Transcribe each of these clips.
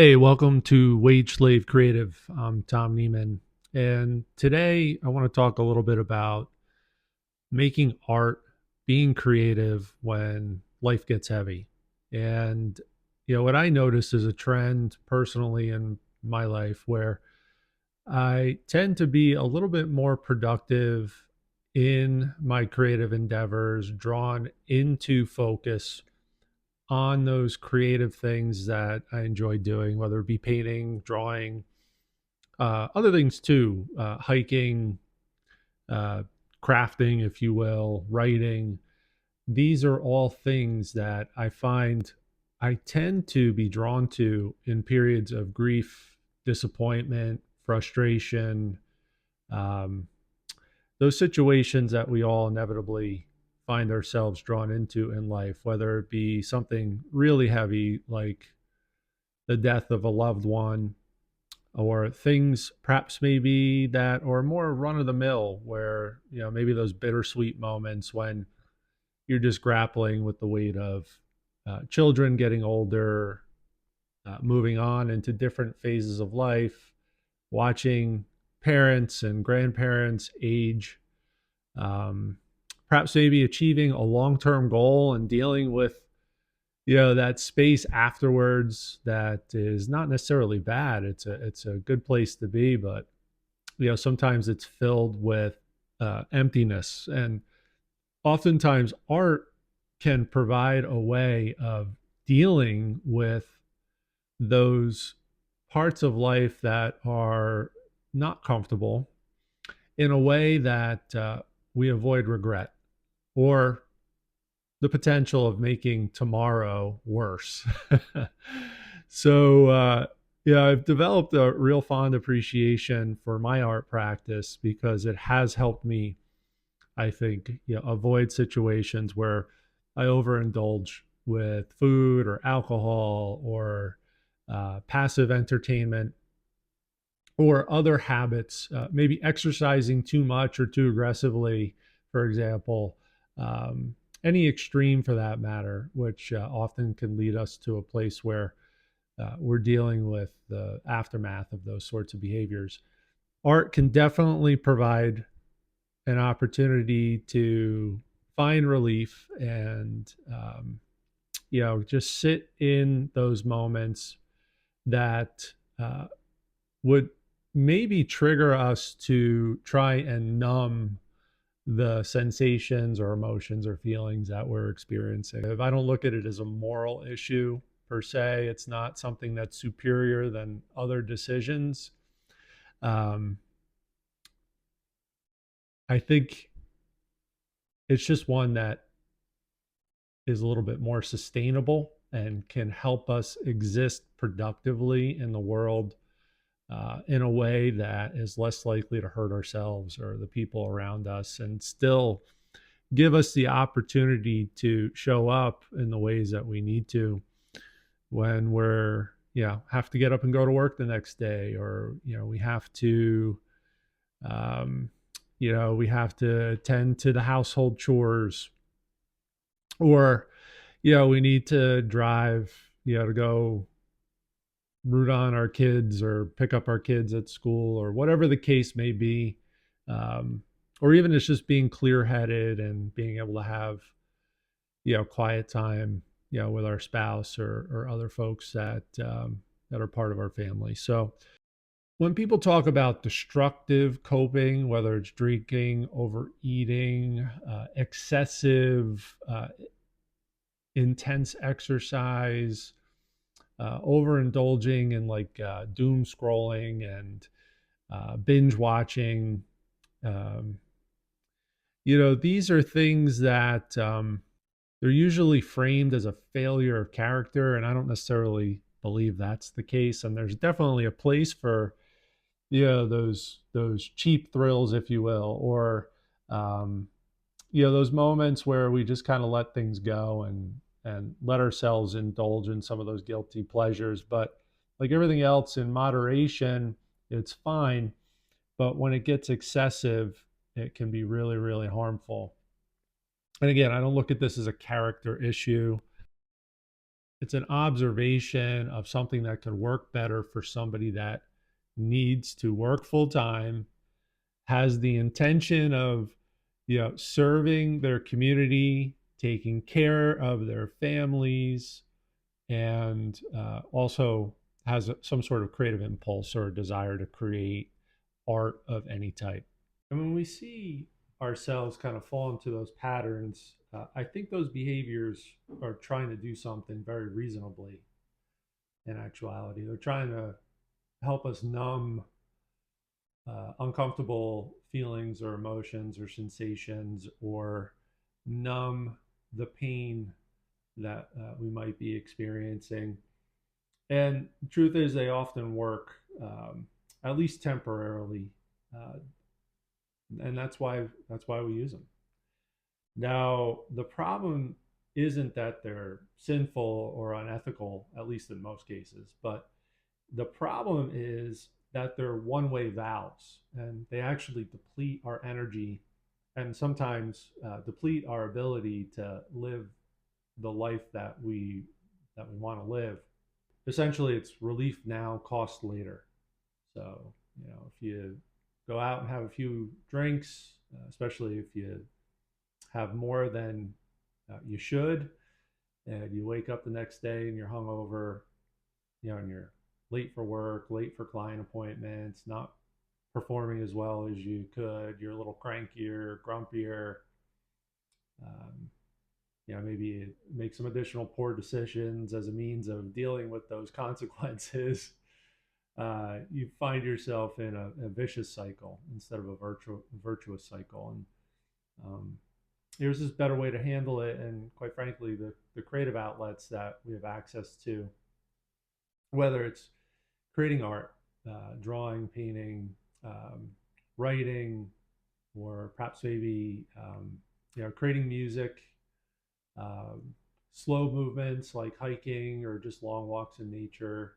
Hey, welcome to Wage Slave Creative. I'm Tom Neiman. And today I want to talk a little bit about making art, being creative when life gets heavy. And, what I notice is a trend personally in my life where I tend to be a little bit more productive in my creative endeavors, drawn into focus on those creative things that I enjoy doing, whether it be painting, drawing, other things too, hiking, uh, crafting, if you will, writing. These are all things that I find I tend to be drawn to in periods of grief, disappointment, frustration, um, those situations that we all inevitably find ourselves drawn into in life, whether it be something really heavy like the death of a loved one, or things perhaps maybe that are more run of the mill, where maybe those bittersweet moments when you're just grappling with the weight of children getting older, moving on into different phases of life, watching parents and grandparents age, um, perhaps maybe achieving a long-term goal and dealing with that space afterwards that is not necessarily bad. It's a good place to be, but sometimes it's filled with emptiness. And oftentimes art can provide a way of dealing with those parts of life that are not comfortable in a way that we avoid regret or the potential of making tomorrow worse. So, yeah, I've developed a real fond appreciation for my art practice because it has helped me, I think, avoid situations where I overindulge with food or alcohol or passive entertainment or other habits, maybe exercising too much or too aggressively, for example, any extreme for that matter, which often can lead us to a place where we're dealing with the aftermath of those sorts of behaviors. Art can definitely provide an opportunity to find relief and, just sit in those moments that uh, would maybe trigger us to try and numb the sensations or emotions or feelings that we're experiencing. If I don't look at it as a moral issue per se, it's not something that's superior than other decisions. Um, I think it's just one that is a little bit more sustainable and can help us exist productively in the world in a way that is less likely to hurt ourselves or the people around us, and still give us the opportunity to show up in the ways that we need to when we're have to get up and go to work the next day, or we have to um, we have to attend to the household chores, or we need to drive to go root on our kids or pick up our kids at school or whatever the case may be. um, or even it's just being clear headed and being able to have quiet time with our spouse or other folks that are part of our family. So when people talk about destructive coping, whether it's drinking, overeating, excessive intense exercise, overindulging in like doom scrolling and binge watching. Um, these are things that they're usually framed as a failure of character, and I don't necessarily believe that's the case. And there's definitely a place for those cheap thrills, if you will, or um, those moments where we just kind of let things go and let ourselves indulge in some of those guilty pleasures. But like everything else in moderation, it's fine. But when it gets excessive, it can be really, really harmful. And again, I don't look at this as a character issue. It's an observation of something that could work better for somebody that needs to work full time, has the intention of, serving their community, taking care of their families, and also has some sort of creative impulse or desire to create art of any type. And when we see ourselves kind of fall into those patterns, I think those behaviors are trying to do something very reasonably in actuality. They're trying to help us numb uncomfortable feelings or emotions or sensations, or numb the pain that we might be experiencing. And the truth is, they often work, at least temporarily, uh, and that's why we use them. Now, the problem isn't that they're sinful or unethical, at least in most cases, but the problem is that they're one way valves, and they actually deplete our energy and sometimes deplete our ability to live the life that we want to live. Essentially, it's relief now, cost later. So, if you go out and have a few drinks, especially if you have more than you should, and you wake up the next day and you're hungover, and you're late for work, late for client appointments, not performing as well as you could, you're a little crankier, grumpier, um, maybe make some additional poor decisions as a means of dealing with those consequences. You find yourself in a vicious cycle instead of a virtuous cycle. And there's this better way to handle it. And quite frankly, the creative outlets that we have access to, whether it's creating art, drawing, painting, um, writing, or perhaps maybe creating music, um, slow movements like hiking or just long walks in nature,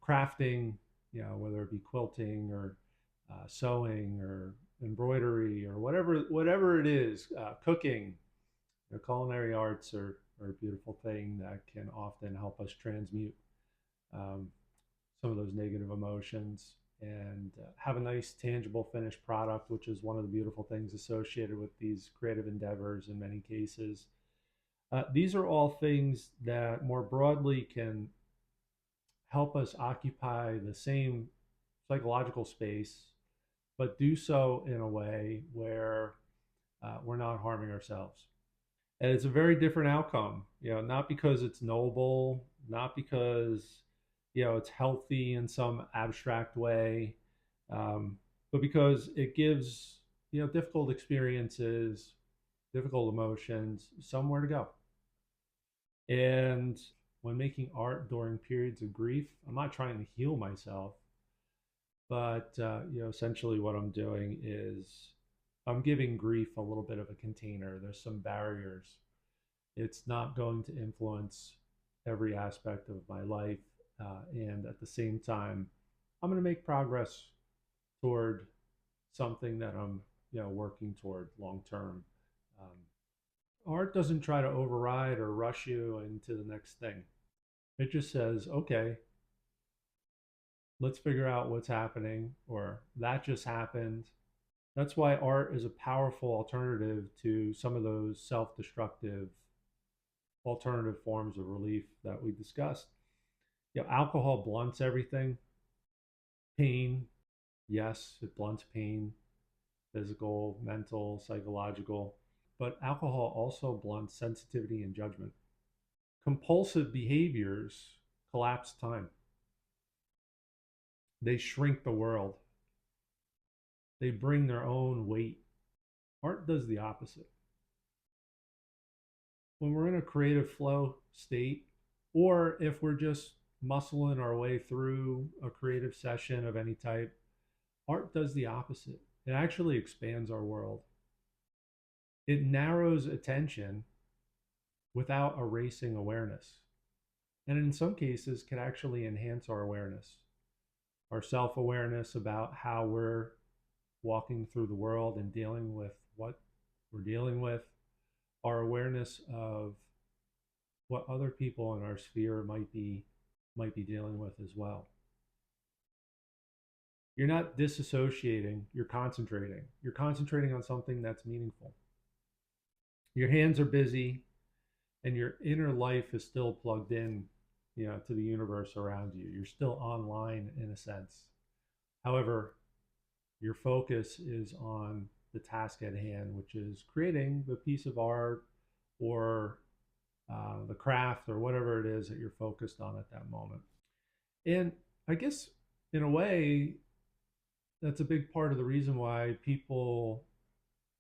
crafting, whether it be quilting or sewing or embroidery or whatever it is, cooking. The culinary arts are a beautiful thing that can often help us transmute um, some of those negative emotions and have a nice tangible finished product, which is one of the beautiful things associated with these creative endeavors in many cases. These are all things that more broadly can help us occupy the same psychological space, but do so in a way where we're not harming ourselves. And it's a very different outcome, not because it's noble, not because, it's healthy in some abstract way, but because it gives, difficult experiences, difficult emotions, somewhere to go. And when making art during periods of grief, I'm not trying to heal myself, but essentially what I'm doing is I'm giving grief a little bit of a container. There's some barriers. It's not going to influence every aspect of my life, and at the same time, I'm going to make progress toward something that I'm working toward long term. Um, Art doesn't try to override or rush you into the next thing. It just says, okay, let's figure out what's happening, or that just happened. That's why art is a powerful alternative to some of those self destructive alternative forms of relief that we discussed. Alcohol blunts everything. Pain, yes, it blunts pain, physical, mental, psychological. But alcohol also blunts sensitivity and judgment. Compulsive behaviors collapse time, they shrink the world, they bring their own weight. Art does the opposite. When we're in a creative flow state, or if we're just muscling our way through a creative session of any type, art does the opposite. It actually expands our world. It narrows attention without erasing awareness. And in some cases, can actually enhance our awareness, our self awareness about how we're walking through the world and dealing with what we're dealing with, our awareness of what other people in our sphere might be dealing with as well. You're not disassociating, you're concentrating. You're concentrating on something that's meaningful. Your hands are busy and your inner life is still plugged in, to the universe around you. You're still online in a sense. However, your focus is on the task at hand, which is creating the piece of art or the craft or whatever it is that you're focused on at that moment. And I guess in a way, that's a big part of the reason why people,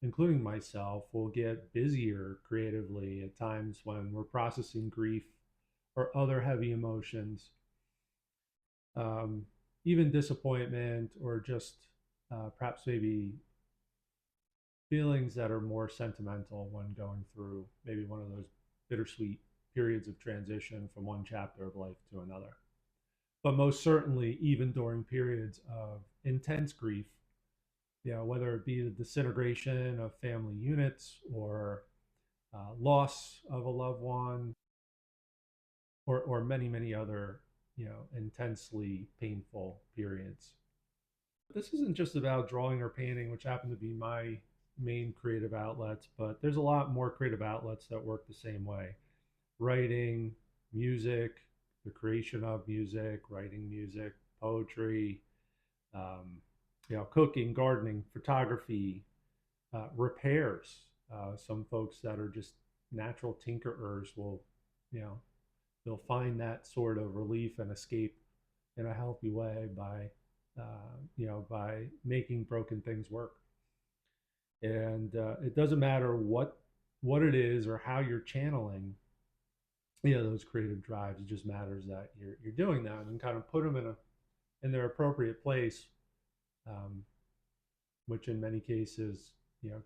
including myself, will get busier creatively at times when we're processing grief or other heavy emotions, um, even disappointment, or just perhaps maybe feelings that are more sentimental when going through maybe one of those bittersweet periods of transition from one chapter of life to another. But most certainly, even during periods of intense grief, whether it be the disintegration of family units or loss of a loved one, or many, many other, intensely painful periods. This isn't just about drawing or painting, which happen to be my main creative outlets, but there's a lot more creative outlets that work the same way. Writing, music, the creation of music, writing music, poetry, um, cooking, gardening, photography, repairs. Some folks that are just natural tinkerers will, you know, they'll find that sort of relief and escape in a healthy way by making broken things work. And it doesn't matter what it is or how you're channeling, those creative drives. It just matters that you're doing that and kind of put them in their appropriate place, um, which in many cases,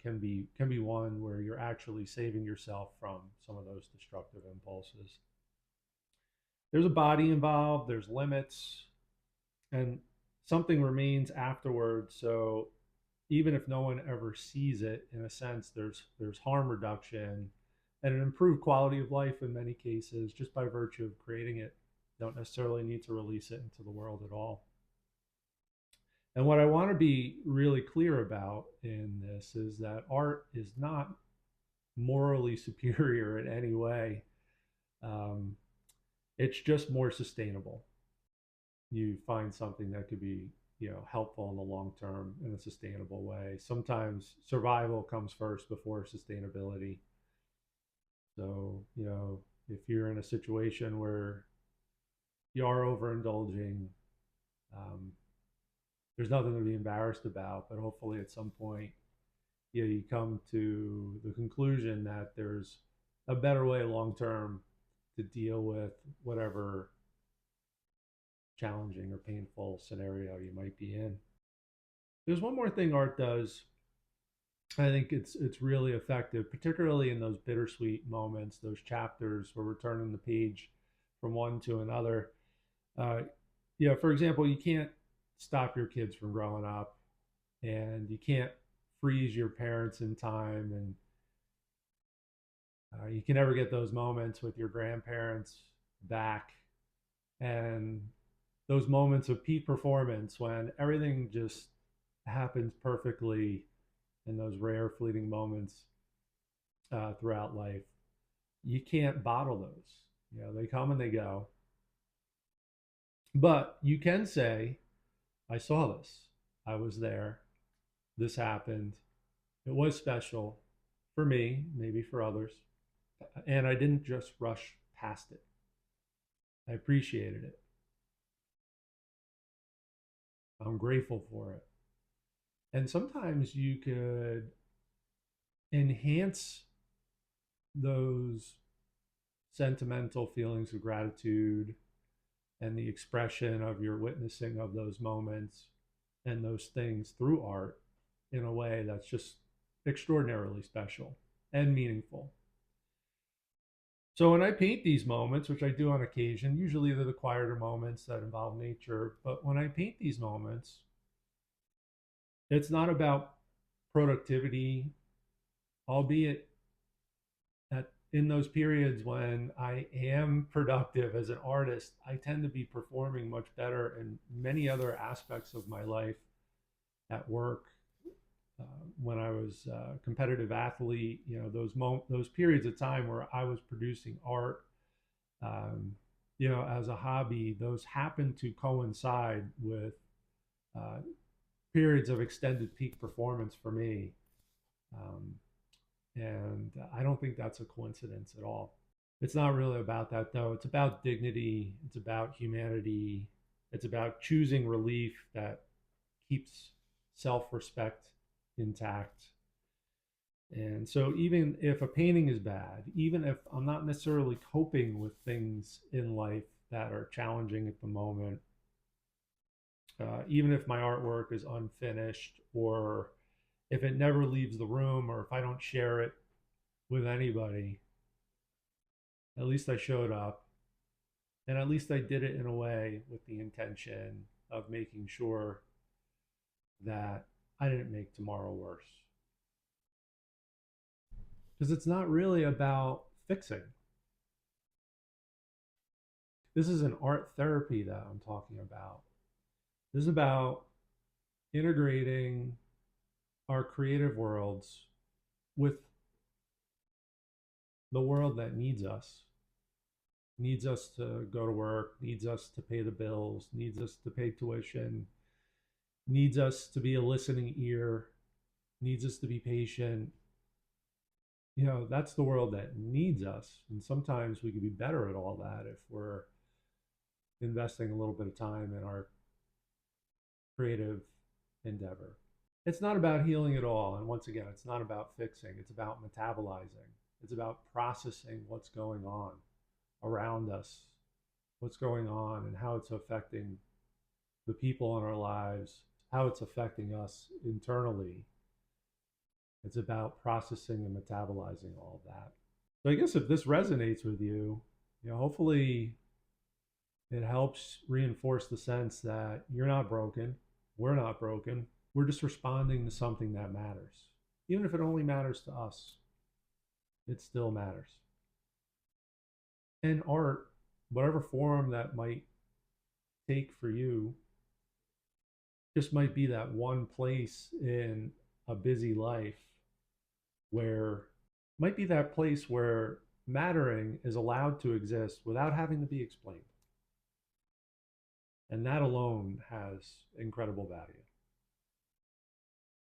can be one where you're actually saving yourself from some of those destructive impulses. There's a body involved, there's limits, and something remains afterwards. So even if no one ever sees it, in a sense, there's harm reduction and an improved quality of life in many cases just by virtue of creating it. You don't necessarily need to release it into the world at all. And what I want to be really clear about in this is that art is not morally superior in any way. Um, it's just more sustainable. You find something that could be, helpful in the long term in a sustainable way. Sometimes survival comes first before sustainability. So, if you're in a situation where you are overindulging, um, there's nothing to be embarrassed about. But hopefully, at some point, you come to the conclusion that there's a better way long term to deal with whatever challenging or painful scenario you might be in. There's one more thing art does. I think it's really effective, particularly in those bittersweet moments, those chapters where we're turning the page from one to another. Uh, for example, you can't stop your kids from growing up, and you can't freeze your parents in time, and you can never get those moments with your grandparents back, and those moments of peak performance when everything just happens perfectly in those rare fleeting moments throughout life. You can't bottle those. They come and they go. But you can say, I saw this. I was there. This happened. It was special for me, maybe for others. And I didn't just rush past it. I appreciated it. I'm grateful for it. And sometimes you could enhance those sentimental feelings of gratitude and the expression of your witnessing of those moments and those things through art in a way that's just extraordinarily special and meaningful. So when I paint these moments, which I do on occasion, usually they're the quieter moments that involve nature, but when I paint these moments, it's not about productivity, albeit in those periods when I am productive as an artist, I tend to be performing much better in many other aspects of my life at work. When I was a competitive athlete, those periods of time where I was producing art, um, as a hobby, those happen to coincide with uh, periods of extended peak performance for me. Um, and I don't think that's a coincidence at all. It's not really about that, though. It's about dignity, it's about humanity, it's about choosing relief that keeps self respect intact. And so, even if a painting is bad, even if I'm not necessarily coping with things in life that are challenging at the moment, even if my artwork is unfinished, or if it never leaves the room, or if I don't share it with anybody, at least I showed up. And at least I did it in a way with the intention of making sure that I didn't make tomorrow worse. Because it's not really about fixing. This is an art therapy that I'm talking about. This is about integrating our creative worlds with the world that needs us to go to work, needs us to pay the bills, needs us to pay tuition, needs us to be a listening ear, needs us to be patient. That's the world that needs us. And sometimes we could be better at all that if we're investing a little bit of time in our creative endeavor. It's not about healing at all. And once again, it's not about fixing, it's about metabolizing, it's about processing what's going on around us, what's going on, and how it's affecting the people in our lives, how it's affecting us internally. It's about processing and metabolizing all of that. So I guess if this resonates with you, hopefully it helps reinforce the sense that you're not broken, we're not broken. We're just responding to something that matters. Even if it only matters to us, it still matters. And art, whatever form that might take for you, just might be that one place in a busy life where might be that place where mattering is allowed to exist without having to be explained. And that alone has incredible value.